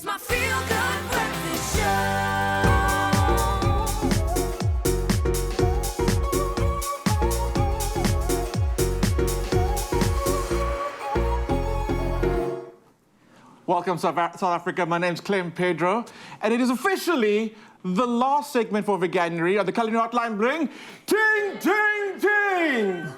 my feel-good breakfast show. Welcome, South Africa. My name's Clem Pedro, and it is officially the last segment for Veganuary on the Culinary Hotline Bling. Ting, ting, ting!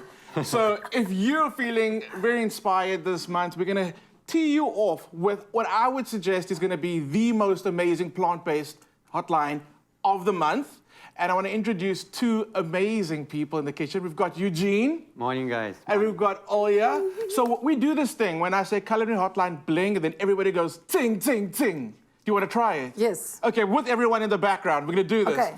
So if you're feeling very inspired this month, we're going to tee you off with what I would suggest is going to be the most amazing plant-based hotline of the month. And I want to introduce two amazing people in the kitchen. We've got Eugene. Morning, guys. And we've got Olya. So we do this thing when I say Culinary Hotline Bling, and then everybody goes ting, ting, ting. Do you want to try it? Yes. Okay, with everyone in the background, we're going to do this. Okay.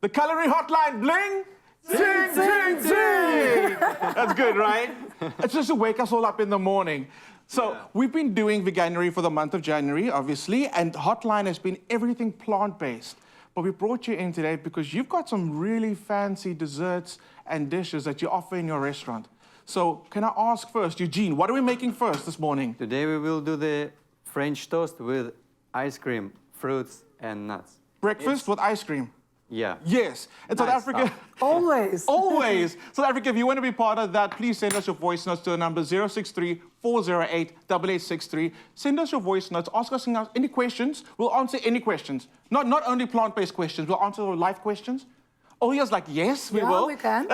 The Culinary Hotline Bling, ting, ting, ting. That's good, right? It's just to wake us all up in the morning. So we've been doing Veganuary for the month of January, obviously, and Hotline has been everything plant-based. But we brought you in today because you've got some really fancy desserts and dishes that you offer in your restaurant. So can I ask first, Eugene, what are we making first this morning? Today we will do the French toast with ice cream, fruits, and nuts. Breakfast with ice cream? Yeah. Yes. In South Africa... Always. Always. South Africa, if you want to be part of that, please send us your voice notes to the number 063-408-8863. Send us your voice notes. Ask us any questions. We'll answer any questions. Not only plant-based questions. We'll answer life questions. Olya's like, yes, we will. Yeah, we can.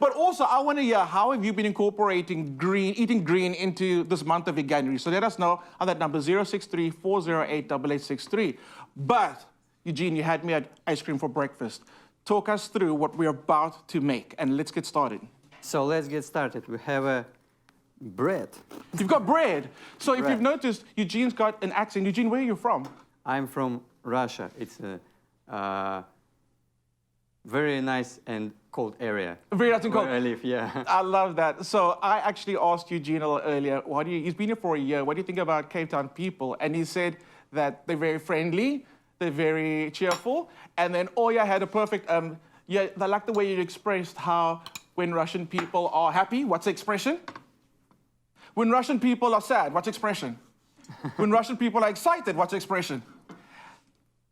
But also, I want to hear, how have you been incorporating eating green into this month of Veganuary? So let us know on that number, 063-408-8863. But, Eugene, you had me at ice cream for breakfast. Talk us through what we're about to make, and let's get started. So let's get started. We have a bread. You've got bread. So if Bread. you've noticed, Eugene's got an accent. Eugene, where are you from? I'm from Russia. It's a very nice and cold area. Very nice and cold. Where I live, yeah. I love that. So I actually asked Eugene a little earlier, he's been here for a year, what do you think about Cape Town people? And he said that they're very friendly, they're very cheerful, and then Olya had a perfect, I like the way you expressed how when Russian people are happy, what's the expression? When Russian people are sad, what's the expression? When Russian people are excited, what's the expression?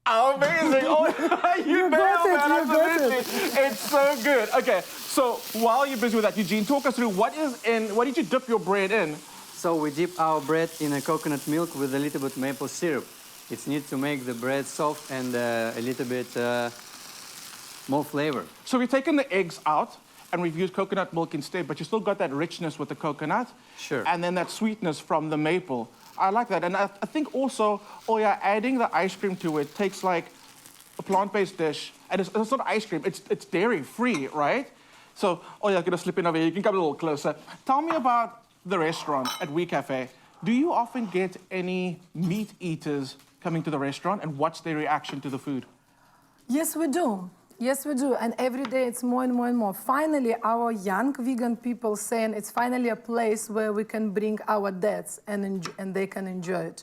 Amazing! Oh, you nailed that, absolutely. It's so good. Okay, so while you're busy with that, Eugene, talk us through what did you dip your bread in? So we dip our bread in a coconut milk with a little bit maple syrup. It's neat to make the bread soft and a little bit more flavor. So we've taken the eggs out and we've used coconut milk instead, but you still got that richness with the coconut. Sure. And then that sweetness from the maple. I like that. And I think also, adding the ice cream to it takes like a plant-based dish, and it's not ice cream, it's dairy-free, right? So, I'm gonna slip in over here. You can come a little closer. Tell me about the restaurant at We Cafe. Do you often get any meat eaters coming to the restaurant, and what's their reaction to the food? Yes, we do. Yes, we do. And every day it's more and more and more. Finally, our young vegan people saying it's finally a place where we can bring our dads and they can enjoy it.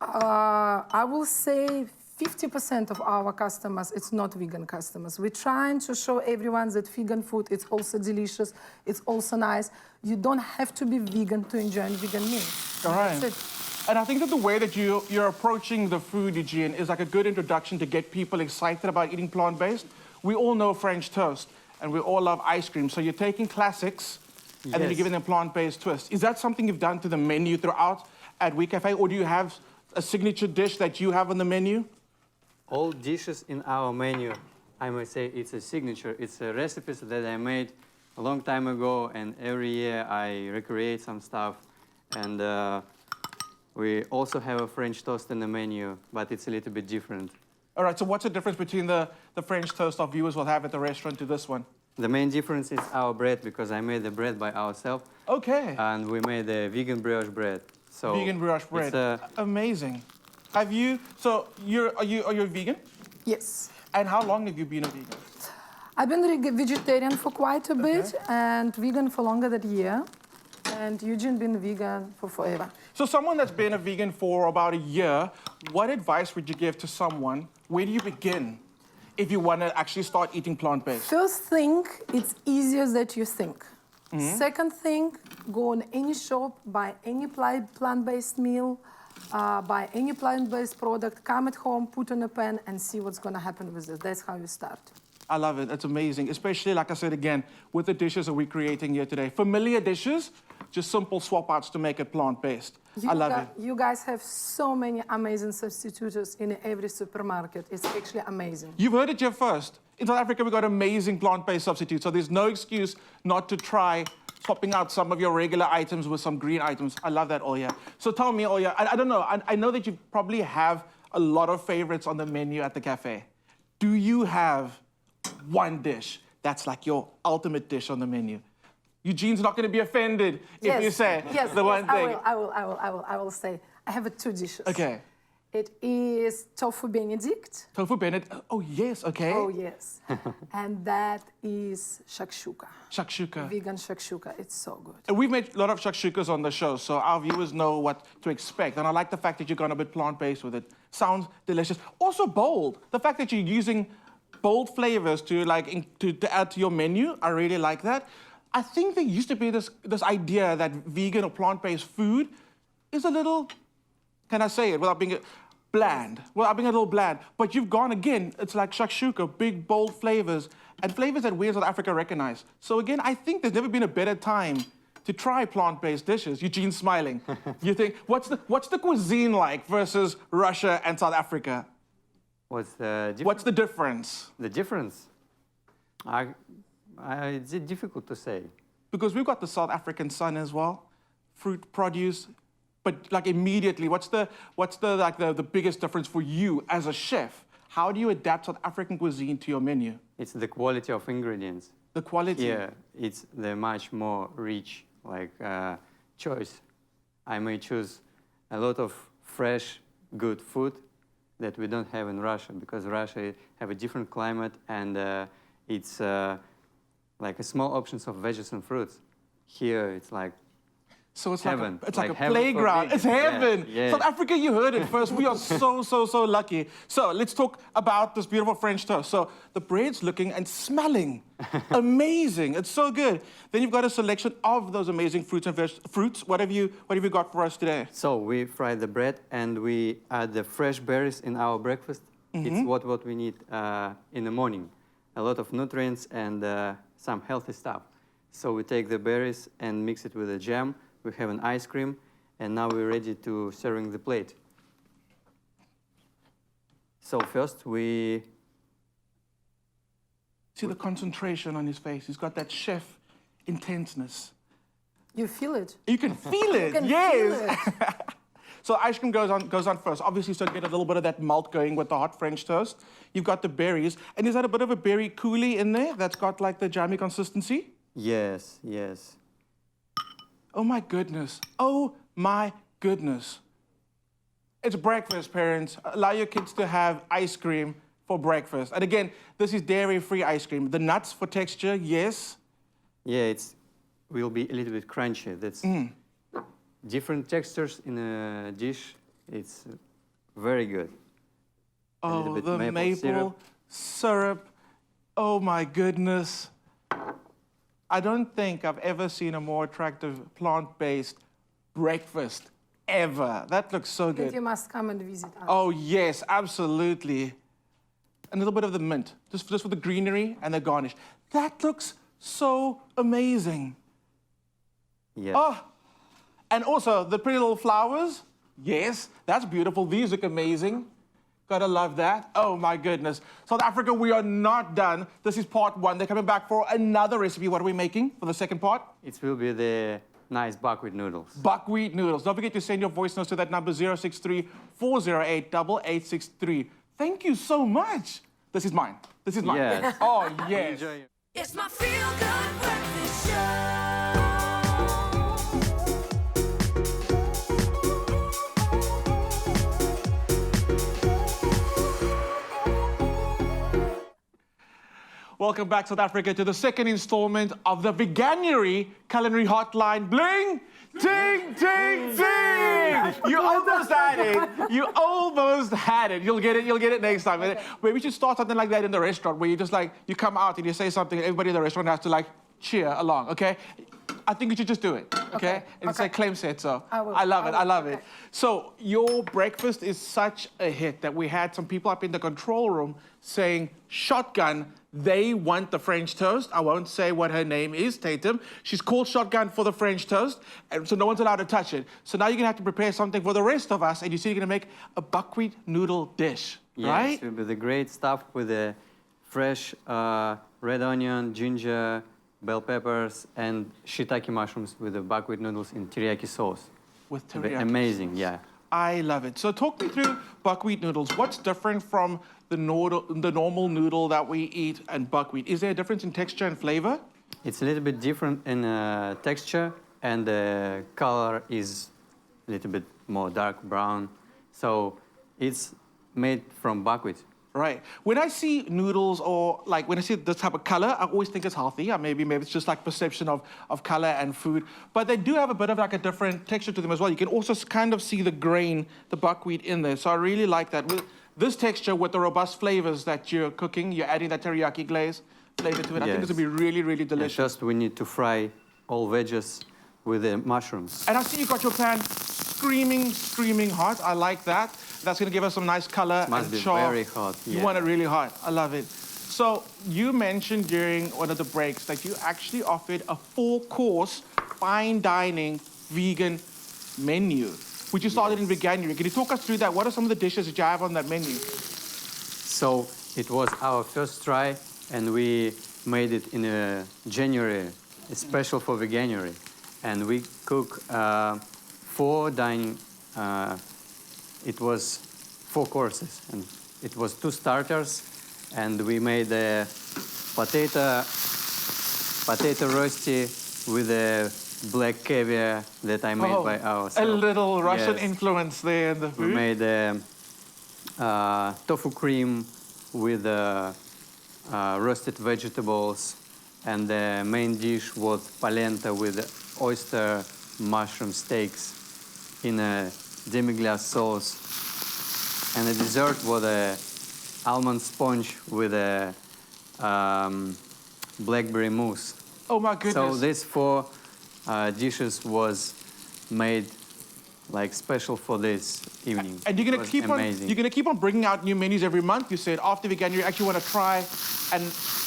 I will say 50% of our customers, it's not vegan customers. We're trying to show everyone that vegan food, it's also delicious, it's also nice. You don't have to be vegan to enjoy vegan meal. All right. That's it. And I think that the way that you're approaching the food, Eugene, is like a good introduction to get people excited about eating plant-based. We all know French toast, and we all love ice cream. So you're taking classics, and then you're giving them plant-based twist. Is that something you've done to the menu throughout at We Cafe, or do you have a signature dish that you have on the menu? All dishes in our menu, I must say, it's a signature. It's a recipes that I made a long time ago, and every year I recreate some stuff. And we also have a French toast in the menu, but it's a little bit different. All right, so what's the difference between the French toast our viewers will have at the restaurant to this one? The main difference is our bread, because I made the bread by ourselves. Okay. And we made the vegan brioche bread. So vegan brioche bread. Amazing. Are you a vegan? Yes. And how long have you been a vegan? I've been vegetarian for quite a bit and vegan for longer than a year. And Eugene been vegan for forever. So someone that's been a vegan for about a year, what advice would you give to someone? Where do you begin if you want to actually start eating plant-based? First thing, it's easier than you think. Second thing, go on any shop, buy any plant-based meal. buy any plant-based product, come at home, put on a pan, and see what's going to happen with it. That's how you start. I love it. It's amazing, especially, like I said again, with the dishes that we're creating here today. Familiar dishes, just simple swap outs to make it plant-based. I love it. You guys have so many amazing substitutes in every supermarket. It's actually amazing. You've heard it here first. In South Africa, we've got amazing plant-based substitutes, so there's no excuse not to try swapping out some of your regular items with some green items. I love that, Olya. So tell me, Olya, I don't know, I know that you probably have a lot of favorites on the menu at the cafe. Do you have one dish that's like your ultimate dish on the menu? Eugene's not going to be offended if you say the one thing. I will say I have two dishes. Okay. It is tofu Benedict. Tofu Benedict. Oh, yes, okay. Oh, yes. And that is shakshuka. Shakshuka. Vegan shakshuka. It's so good. And we've made a lot of shakshukas on the show, so our viewers know what to expect. And I like the fact that you've gone a bit plant-based with it. Sounds delicious. Also bold. The fact that you're using bold flavors to add to your menu, I really like that. I think there used to be this idea that vegan or plant-based food is a little, can I say it without being bland? Without being a little bland. But you've gone again, it's like shakshuka, big, bold flavors, and flavors that we in South Africa recognize. So again, I think there's never been a better time to try plant-based dishes. Eugene's smiling. You think, what's the cuisine like versus Russia and South Africa? What's the difference? What's the difference? The difference? It's difficult to say. Because we've got the South African sun as well, fruit, produce, but like immediately, what's the biggest difference for you as a chef? How do you adapt South African cuisine to your menu? It's the quality of ingredients. The quality? Yeah, it's the much more rich choice. I may choose a lot of fresh, good food that we don't have in Russia, because Russia have a different climate, and it's like a small options of veggies and fruits. Here it's like so it's heaven. Like a playground. It's heaven. Yeah. South Africa, you heard it first. We are so lucky. So let's talk about this beautiful French toast. So the bread's looking and smelling amazing. It's so good. Then you've got a selection of those amazing fruits and fruits. What have you got for us today? So we fry the bread and we add the fresh berries in our breakfast. It's what we need in the morning. A lot of nutrients and some healthy stuff. So we take the berries and mix it with a jam. We have an ice cream, and now we're ready to serving the plate. So first we... See the concentration on his face. He's got that chef intenseness. You feel it. You can feel it, You can yes. feel it. So ice cream goes on first. Obviously, so to get a little bit of that melt going with the hot French toast. You've got the berries. And is that a bit of a berry coulis in there that's got like the jammy consistency? Yes, yes. Oh my goodness. Oh my goodness. It's breakfast, parents. Allow your kids to have ice cream for breakfast. And again, this is dairy-free ice cream. The nuts for texture, yes. Yeah, will be a little bit crunchy. That's different textures in a dish. It's very good. Oh, the maple syrup. Oh my goodness. I don't think I've ever seen a more attractive plant-based breakfast ever. That looks so good. You must come and visit us. Oh yes, absolutely. A little bit of the mint, just for the greenery and the garnish. That looks so amazing. Yeah. Oh, and also the pretty little flowers. Yes, that's beautiful. These look amazing. Gotta love that. Oh my goodness. South Africa, we are not done. This is part one. They're coming back for another recipe. What are we making for the second part? It will be the nice buckwheat noodles. Buckwheat noodles. Don't forget to send your voice notes to that number 063-408-8863. Thank you so much. This is mine. This is mine. Yes. Oh, yes. Enjoy it. It's my feel-good breakfast show. Welcome back, South Africa, to the second installment of the Veganuary Culinary Hotline. Bling! Ting, ting, ting! You almost had it. You almost had it. You'll get it next time. Okay. Maybe we should start something like that in the restaurant, where you just you come out and you say something and everybody in the restaurant has to cheer along, okay? I think you should just do it, okay? Okay, And say okay. Clem said so. I will, I love I it, I will, love it. okay. So your breakfast is such a hit that we had some people up in the control room saying, Shotgun, they want the French toast. I won't say what her name is, Tatum. She's called Shotgun for the French toast, and so no one's allowed to touch it. So now you're gonna have to prepare something for the rest of us, and you see you're gonna make a buckwheat noodle dish, right? Yes, with the great stuff with the fresh red onion, ginger, bell peppers, and shiitake mushrooms with the buckwheat noodles in teriyaki sauce. With Ve- teriyaki. Amazing, yeah. I love it. So talk me through buckwheat noodles. What's different from the normal noodle that we eat and buckwheat? Is there a difference in texture and flavor? It's a little bit different in texture, and the color is a little bit more dark brown. So it's made from buckwheat. Right. When I see noodles or like when I see this type of color, I always think it's healthy. Maybe it's just like perception of color and food. But they do have a bit of like a different texture to them as well. You can also kind of see the grain, the buckwheat in there. So I really like that. With this texture, with the robust flavors that you're cooking, you're adding that teriyaki glaze flavor to it. I think this Yes. will be really, really And delicious. first we need to fry all veggies with the mushrooms. And I see you got your pan screaming hot. I like that. That's going to give us some nice color Must and be char. very hot, You yeah. want it really hot. I love it. So you mentioned during one of the breaks that you actually offered a 4-course fine dining vegan menu, which you started in Veganuary. Can you talk us through that? What are some of the dishes that you have on that menu? So it was our first try, and we made it in January, special for Veganuary. And we cook 4 dining, it was 4 courses. And it was 2 starters, and we made a potato roasty with a black caviar that I made by ourselves. a little Russian Yes. influence there in the We food. made tofu cream with roasted vegetables, and the main dish was polenta with oyster mushroom steaks in a demi-glace sauce. And the dessert was a almond sponge with a blackberry mousse. Oh my goodness. So these 4 dishes was made like special for this evening. And you're It gonna was keep amazing. on. You're gonna keep on bringing out new menus every month. You said after Veganuary, you actually want to try and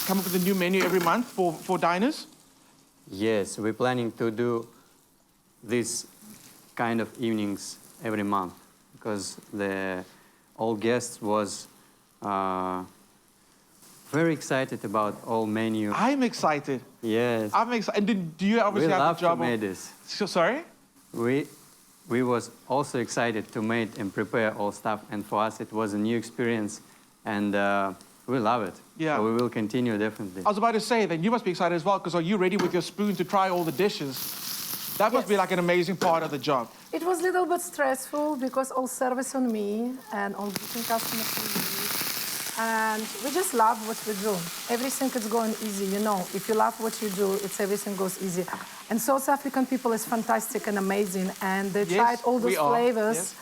come up with a new menu every month for diners. Yes, we're planning to do this kind of evenings every month because all guests was very excited about all menu. I'm excited. Yes, I'm excited. And do you we obviously have love the job to make of? this. Sorry. We was also excited to make and prepare all stuff, and for us it was a new experience, and we love it. Yeah. So we will continue definitely. I was about to say, then you must be excited as well, because are you ready with your spoon to try all the dishes? That must be Yes. like an amazing part of the job. It was a little bit stressful because all service on me and all booking customers to me. And we just love what we do. Everything is going easy, you know. If you love what you do, everything goes easy. And South African people is fantastic and amazing. And they Yes, tried all we those are. flavors Yes.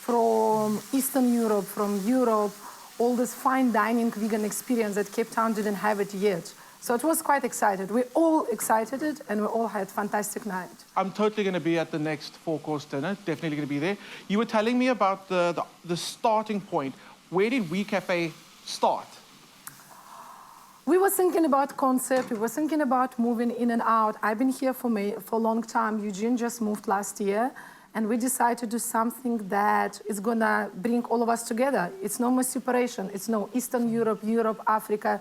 from Eastern Europe, from Europe, all this fine dining vegan experience that Cape Town didn't have it yet. So it was quite excited. We all excited it, and we all had fantastic night. I'm totally going to be at the next 4-course dinner. Definitely going to be there. You were telling me about the starting point. Where did We Cafe start? We were thinking about concept. We were thinking about moving in and out. I've been here for a long time. Eugene just moved last year, and we decided to do something that is gonna bring all of us together. It's no more separation. It's no Eastern Europe, Europe, Africa.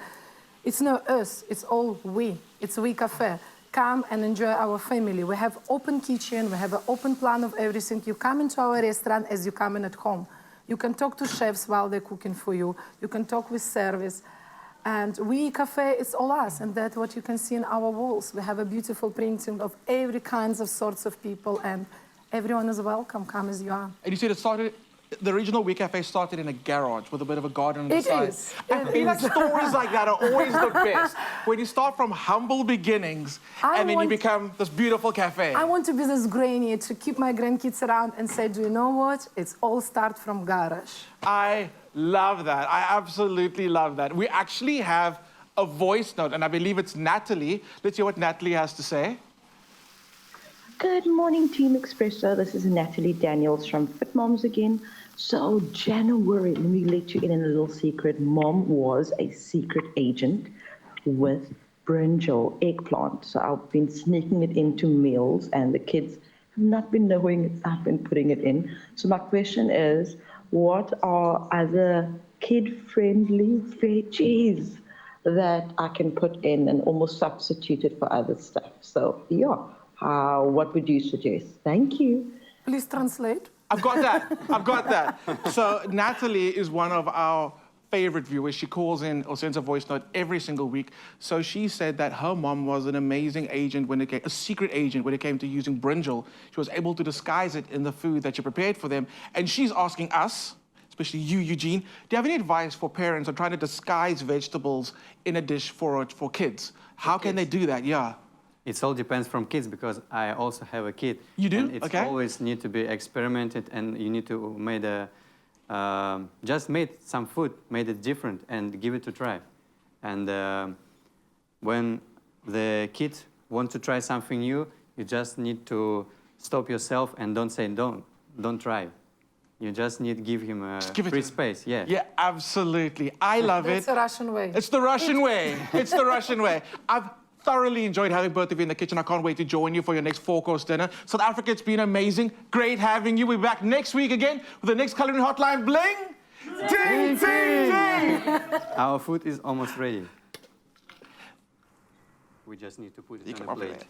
It's no us. It's all we. It's We Cafe. Come and enjoy our family. We have open kitchen. We have an open plan of everything. You come into our restaurant as you come in at home. You can talk to chefs while they're cooking for you. You can talk with service. And We Cafe, it's all us, and that's what you can see in our walls. We have a beautiful printing of every kinds of sorts of people, and everyone is welcome. Come as you are. And you said the original We Cafe started in a garage with a bit of a garden on the It side. is. I It feel like is. stories like that are always the best. When you start from humble beginnings and then you become this beautiful cafe. I want to be this granny to keep my grandkids around and say, do you know what? It's all start from garage. I love that. I absolutely love that. We actually have a voice note, and I believe it's Natalie. Let's hear what Natalie has to say. Good morning, Team Expresso. This is Natalie Daniels from Fit Moms again. So, January, let me let you in a little secret. Mom was a secret agent with brinjal eggplant. So, I've been sneaking it into meals, and the kids have not been knowing it's I've been putting it in. So, my question is, what are other kid-friendly veggies that I can put in and almost substitute it for other stuff? So, yeah. What would you suggest? Thank you. Please translate. I've got that. So Natalie is one of our favorite viewers. She calls in or sends a voice note every single week. So she said that her mom was an amazing agent when it came, a secret agent when it came to using brinjal. She was able to disguise it in the food that she prepared for them. And she's asking us, especially you, Eugene, do you have any advice for parents on trying to disguise vegetables in a dish for kids? How can they do that? Yeah. It all depends from kids because I also have a kid. You do? And it's Okay. always need to be experimented, and you need to made a just made some food, made it different, and give it to try. And when the kid want to try something new, you just need to stop yourself and don't say don't try. You just need to give him a free space. Yeah. Yeah, absolutely. I love it. That's the Russian way. It's the Russian way. It's the Russian way. I've thoroughly enjoyed having both of you in the kitchen. I can't wait to join you for your next 4-course dinner. South Africa, it's been amazing. Great having you. We'll be back next week again with the next Culinary Hotline Bling. Ding, ding, ding. Our food is almost ready. We just need to put it You on can the open plate. it.